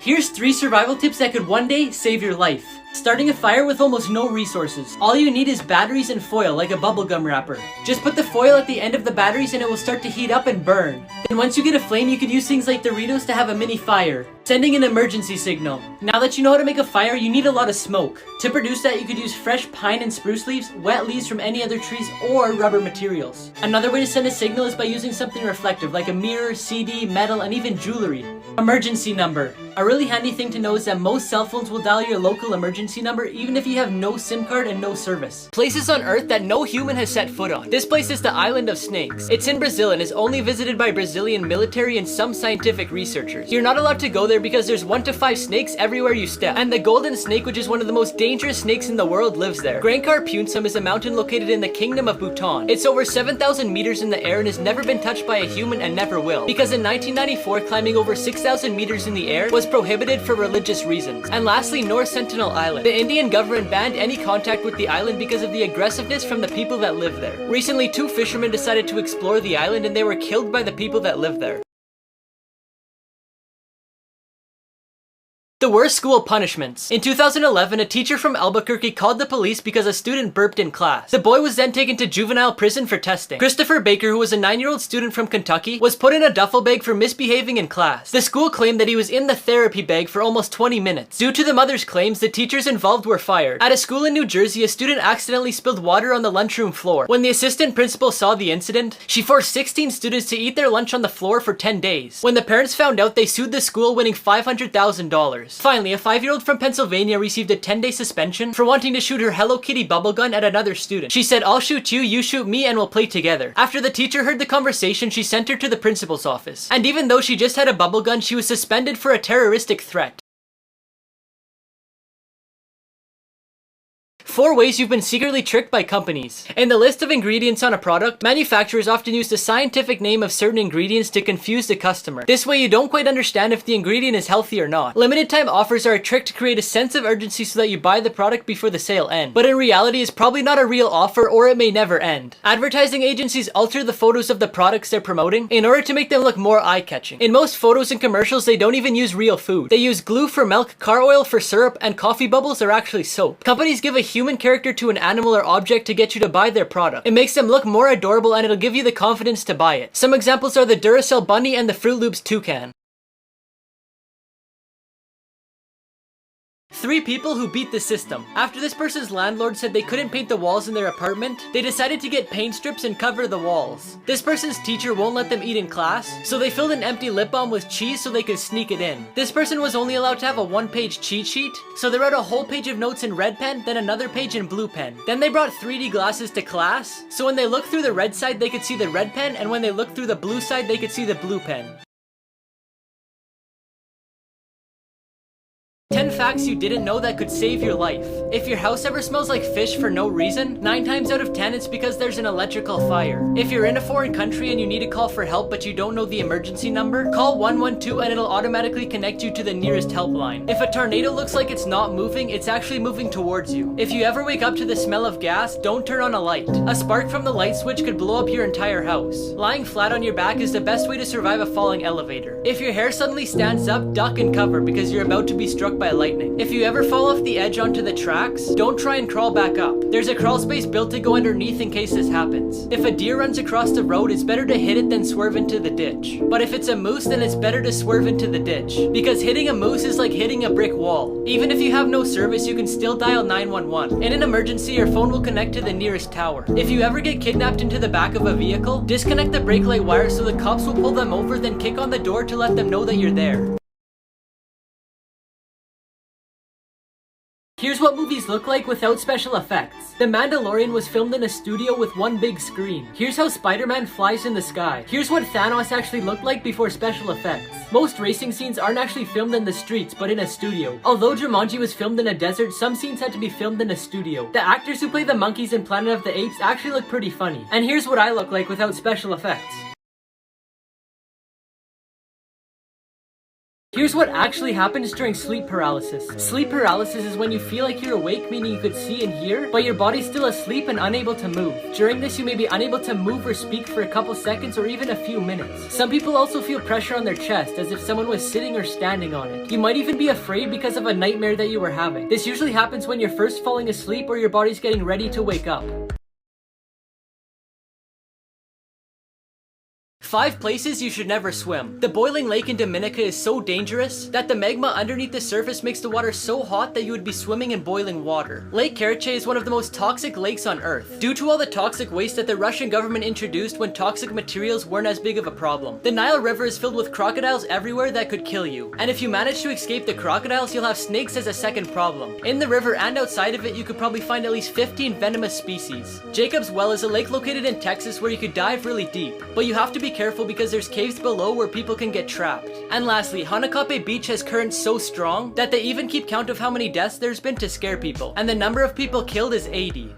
Here's 3 survival tips that could one day save your life. Starting a fire with almost no resources. All you need is batteries and foil, like a bubblegum wrapper. Just put the foil at the end of the batteries and it will start to heat up and burn. Then once you get a flame, you could use things like Doritos to have a mini fire. Sending an emergency signal. Now that you know how to make a fire, you need a lot of smoke. To produce that, you could use fresh pine and spruce leaves, wet leaves from any other trees, or rubber materials. Another way to send a signal is by using something reflective, like a mirror, CD, metal, and even jewelry. Emergency number. A really handy thing to know is that most cell phones will dial your local emergency number even if you have no SIM card and no service. Places on Earth that no human has set foot on. This place is the Island of Snakes. It's in Brazil and is only visited by Brazilian military and some scientific researchers. You're not allowed to go there because there's 1 to 5 snakes everywhere you step. And the golden snake, which is one of the most dangerous snakes in the world, lives there. Grand Carpunsum is a mountain located in the Kingdom of Bhutan. It's over 7,000 meters in the air and has never been touched by a human and never will. Because in 1994, climbing over 6,000 meters in the air was prohibited for religious reasons. And lastly, North Sentinel Island. The Indian government banned any contact with the island because of the aggressiveness from the people that live there. Recently, 2 fishermen decided to explore the island and they were killed by the people that live there. The worst school punishments. In 2011, a teacher from Albuquerque called the police because a student burped in class. The boy was then taken to juvenile prison for testing. Christopher Baker, who was a 9-year-old student from Kentucky, was put in a duffel bag for misbehaving in class. The school claimed that he was in the therapy bag for almost 20 minutes. Due to the mother's claims, the teachers involved were fired. At a school in New Jersey, a student accidentally spilled water on the lunchroom floor. When the assistant principal saw the incident, she forced 16 students to eat their lunch on the floor for 10 days. When the parents found out, they sued the school, winning $500,000. Finally, a 5-year-old from Pennsylvania received a 10-day suspension for wanting to shoot her Hello Kitty bubble gun at another student. She said, "I'll shoot you, you shoot me, and we'll play together." After the teacher heard the conversation, she sent her to the principal's office. And even though she just had a bubble gun, she was suspended for a terroristic threat. 4 ways you've been secretly tricked by companies. In the list of ingredients on a product, manufacturers often use the scientific name of certain ingredients to confuse the customer. This way you don't quite understand if the ingredient is healthy or not. Limited time offers are a trick to create a sense of urgency so that you buy the product before the sale ends. But in reality, it's probably not a real offer or it may never end. Advertising agencies alter the photos of the products they're promoting in order to make them look more eye-catching. In most photos and commercials, they don't even use real food. They use glue for milk, car oil for syrup, and coffee bubbles are actually soap. Companies give a human character to an animal or object to get you to buy their product. It makes them look more adorable and it'll give you the confidence to buy it. Some examples are the Duracell bunny and the Fruit Loops toucan. 3 people who beat the system. After this person's landlord said they couldn't paint the walls in their apartment, they decided to get paint strips and cover the walls. This person's teacher won't let them eat in class, so they filled an empty lip balm with cheese so they could sneak it in. This person was only allowed to have a 1-page cheat sheet, so they wrote a whole page of notes in red pen, then another page in blue pen. Then they brought 3D glasses to class, so when they looked through the red side they could see the red pen, and when they looked through the blue side they could see the blue pen. 10 facts you didn't know that could save your life. If your house ever smells like fish for no reason, 9 times out of 10 it's because there's an electrical fire. If you're in a foreign country and you need to call for help but you don't know the emergency number, call 112 and it'll automatically connect you to the nearest helpline. If a tornado looks like it's not moving, it's actually moving towards you. If you ever wake up to the smell of gas, don't turn on a light. A spark from the light switch could blow up your entire house. Lying flat on your back is the best way to survive a falling elevator. If your hair suddenly stands up, duck and cover because you're about to be struck by lightning. If you ever fall off the edge onto the tracks, don't try and crawl back up. There's a crawl space built to go underneath in case this happens. If a deer runs across the road, it's better to hit it than swerve into the ditch. But if it's a moose, then it's better to swerve into the ditch. Because hitting a moose is like hitting a brick wall. Even if you have no service, you can still dial 911. In an emergency, your phone will connect to the nearest tower. If you ever get kidnapped into the back of a vehicle, disconnect the brake light wire so the cops will pull them over, then kick on the door to let them know that you're there. Here's what movies look like without special effects. The Mandalorian was filmed in a studio with 1 big screen. Here's how Spider-Man flies in the sky. Here's what Thanos actually looked like before special effects. Most racing scenes aren't actually filmed in the streets, but in a studio. Although Jumanji was filmed in a desert, some scenes had to be filmed in a studio. The actors who play the monkeys in Planet of the Apes actually look pretty funny. And here's what I look like without special effects. Here's what actually happens during sleep paralysis. Sleep paralysis is when you feel like you're awake, meaning you could see and hear, but your body's still asleep and unable to move. During this, you may be unable to move or speak for a couple seconds or even a few minutes. Some people also feel pressure on their chest, as if someone was sitting or standing on it. You might even be afraid because of a nightmare that you were having. This usually happens when you're first falling asleep or your body's getting ready to wake up. 5 places you should never swim. The boiling lake in Dominica is so dangerous that the magma underneath the surface makes the water so hot that you would be swimming in boiling water. Lake Karachay is one of the most toxic lakes on earth, due to all the toxic waste that the Russian government introduced when toxic materials weren't as big of a problem. The Nile River is filled with crocodiles everywhere that could kill you, and if you manage to escape the crocodiles, you'll have snakes as a second problem. In the river and outside of it, you could probably find at least 15 venomous species. Jacob's Well is a lake located in Texas where you could dive really deep, but you have to be careful because there's caves below where people can get trapped. And lastly, Hanakape Beach has currents so strong that they even keep count of how many deaths there's been to scare people, and the number of people killed is 80.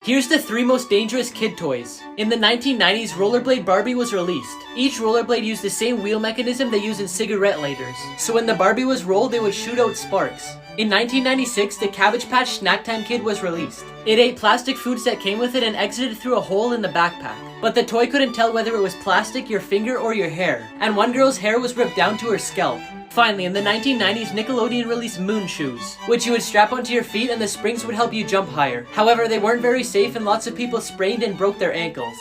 Here's the 3 most dangerous kid toys. In the 1990s, Rollerblade Barbie was released. Each rollerblade used the same wheel mechanism they use in cigarette lighters. So when the Barbie was rolled, they would shoot out sparks. In 1996, the Cabbage Patch Snack Time Kid was released. It ate plastic foods that came with it and exited through a hole in the backpack. But the toy couldn't tell whether it was plastic, your finger, or your hair. And one girl's hair was ripped down to her scalp. Finally, in the 1990s, Nickelodeon released Moon Shoes, which you would strap onto your feet and the springs would help you jump higher. However, they weren't very safe and lots of people sprained and broke their ankles.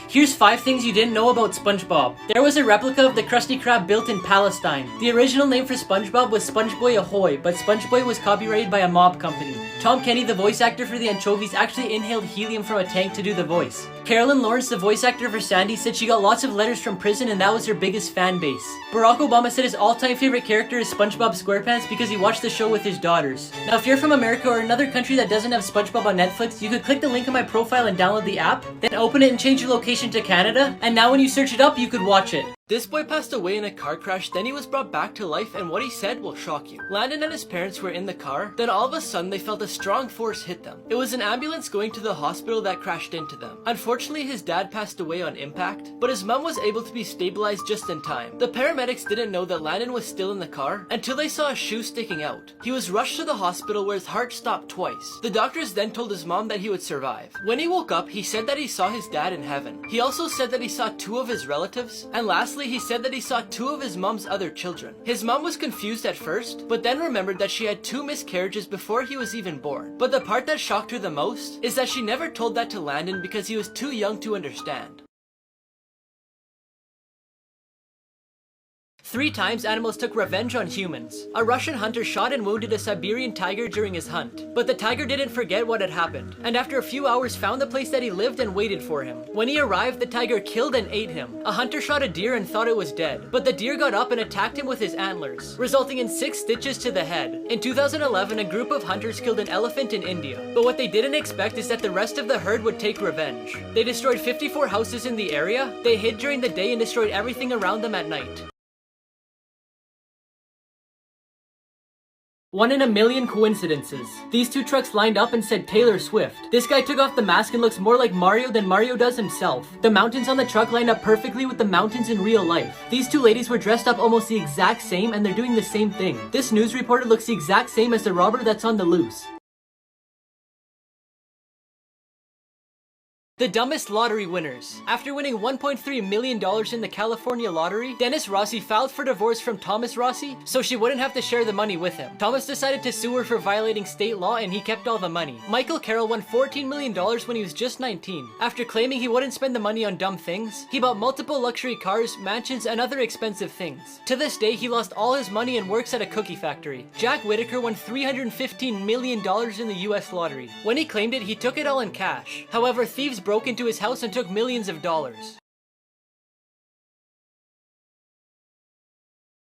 Here's 5 things you didn't know about SpongeBob. There was a replica of the Krusty Krab built in Palestine. The original name for SpongeBob was SpongeBoy Ahoy, but SpongeBoy was copyrighted by a mob company. Tom Kenny, the voice actor for the anchovies, actually inhaled helium from a tank to do the voice. Carolyn Lawrence, the voice actor for Sandy, said she got lots of letters from prison and that was her biggest fan base. Barack Obama said his all-time favorite character is SpongeBob SquarePants because he watched the show with his daughters. Now if you're from America or another country that doesn't have SpongeBob on Netflix, you could click the link in my profile and download the app, then open it and change your location to Canada, and now when you search it up, you could watch it. This boy passed away in a car crash, then he was brought back to life, and what he said will shock you. Landon and his parents were in the car, then all of a sudden they felt a strong force hit them. It was an ambulance going to the hospital that crashed into them. Unfortunately, his dad passed away on impact, but his mom was able to be stabilized just in time. The paramedics didn't know that Landon was still in the car until they saw a shoe sticking out. He was rushed to the hospital where his heart stopped twice. The doctors then told his mom that he would survive. When he woke up, he said that he saw his dad in heaven. He also said that he saw 2 of his relatives, and lastly, he said that he saw 2 of his mom's other children. His mom was confused at first, but then remembered that she had 2 miscarriages before he was even born. But the part that shocked her the most is that she never told that to Landon because he was too young to understand. 3 times animals took revenge on humans. A Russian hunter shot and wounded a Siberian tiger during his hunt, but the tiger didn't forget what had happened, and after a few hours found the place that he lived and waited for him. When he arrived, the tiger killed and ate him. A hunter shot a deer and thought it was dead, but the deer got up and attacked him with his antlers, resulting in 6 stitches to the head. In 2011, a group of hunters killed an elephant in India, but what they didn't expect is that the rest of the herd would take revenge. They destroyed 54 houses in the area, they hid during the day and destroyed everything around them at night. 1 in a million coincidences. These 2 trucks lined up and said Taylor Swift. This guy took off the mask and looks more like Mario than Mario does himself. The mountains on the truck lined up perfectly with the mountains in real life. These 2 ladies were dressed up almost the exact same and they're doing the same thing. This news reporter looks the exact same as the robber that's on the loose. The dumbest lottery winners. After winning $1.3 million in the California lottery, Dennis Rossi filed for divorce from Thomas Rossi so she wouldn't have to share the money with him. Thomas decided to sue her for violating state law and he kept all the money. Michael Carroll won $14 million when he was just 19. After claiming he wouldn't spend the money on dumb things, he bought multiple luxury cars, mansions, and other expensive things. To this day, he lost all his money and works at a cookie factory. Jack Whitaker won $315 million in the US lottery. When he claimed it, he took it all in cash. However, thieves broke into his house and took millions of dollars.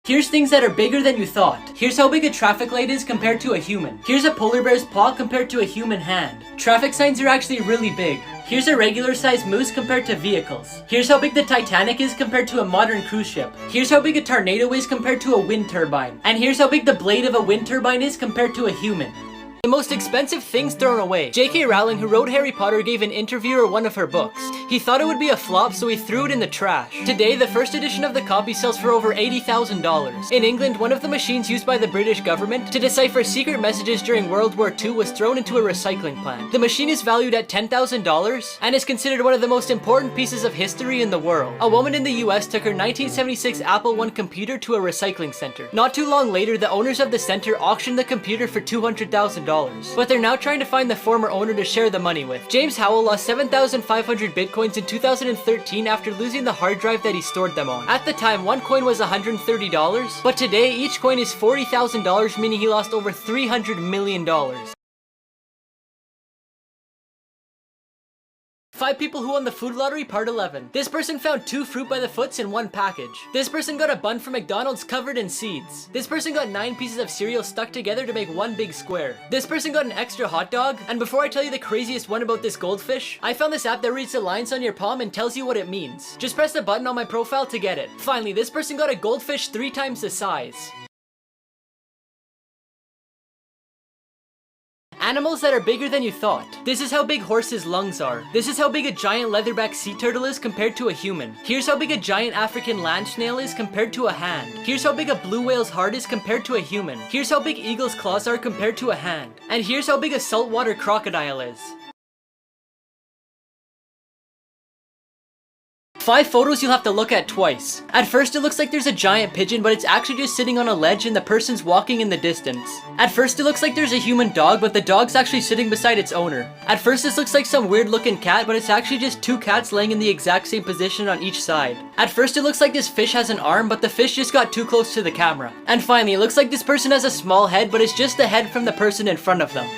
Here's things that are bigger than you thought. Here's how big a traffic light is compared to a human. Here's a polar bear's paw compared to a human hand. Traffic signs are actually really big. Here's a regular sized moose compared to vehicles. Here's how big the Titanic is compared to a modern cruise ship. Here's how big a tornado is compared to a wind turbine. And here's how big the blade of a wind turbine is compared to a human. The most expensive things thrown away. J.K. Rowling, who wrote Harry Potter, gave an interviewer one of her books. He thought it would be a flop, so he threw it in the trash. Today, the first edition of the copy sells for over $80,000. In England, one of the machines used by the British government to decipher secret messages during World War II was thrown into a recycling plant. The machine is valued at $10,000 and is considered one of the most important pieces of history in the world. A woman in the US took her 1976 Apple I computer to a recycling center. Not too long later, the owners of the center auctioned the computer for $200,000. But they're now trying to find the former owner to share the money with. James Howell lost 7,500 bitcoins in 2013 after losing the hard drive that he stored them on. At the time, one coin was $130, but today each coin is $40,000, meaning he lost over $300 million. 5 people who won the food lottery, part 11. This person found 2 fruit by the foots in one package. This person got a bun from McDonald's covered in seeds. This person got 9 pieces of cereal stuck together to make one big square. This person got an extra hot dog. And before I tell you the craziest one about this goldfish, I found this app that reads the lines on your palm and tells you what it means. Just press the button on my profile to get it. Finally, this person got a goldfish 3 times the size. Animals that are bigger than you thought. This is how big horses' lungs are. This is how big a giant leatherback sea turtle is compared to a human. Here's how big a giant African land snail is compared to a hand. Here's how big a blue whale's heart is compared to a human. Here's how big eagle's claws are compared to a hand. And here's how big a saltwater crocodile is. 5 photos you'll have to look at twice. At first it looks like there's a giant pigeon, but it's actually just sitting on a ledge and the person's walking in the distance. At first it looks like there's a human dog, but the dog's actually sitting beside its owner. At first this looks like some weird looking cat, but it's actually just 2 cats laying in the exact same position on each side. At first it looks like this fish has an arm, but the fish just got too close to the camera. And finally, it looks like this person has a small head, but it's just the head from the person in front of them.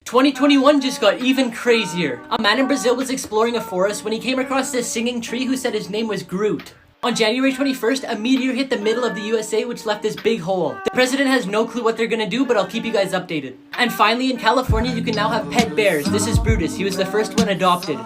2021 just got even crazier. A man in Brazil was exploring a forest when he came across this singing tree who said his name was Groot. On January 21st, a meteor hit the middle of the USA, which left this big hole. The president has no clue what they're gonna do, but I'll keep you guys updated. And finally, in California, you can now have pet bears. This is Brutus. He was the first one adopted.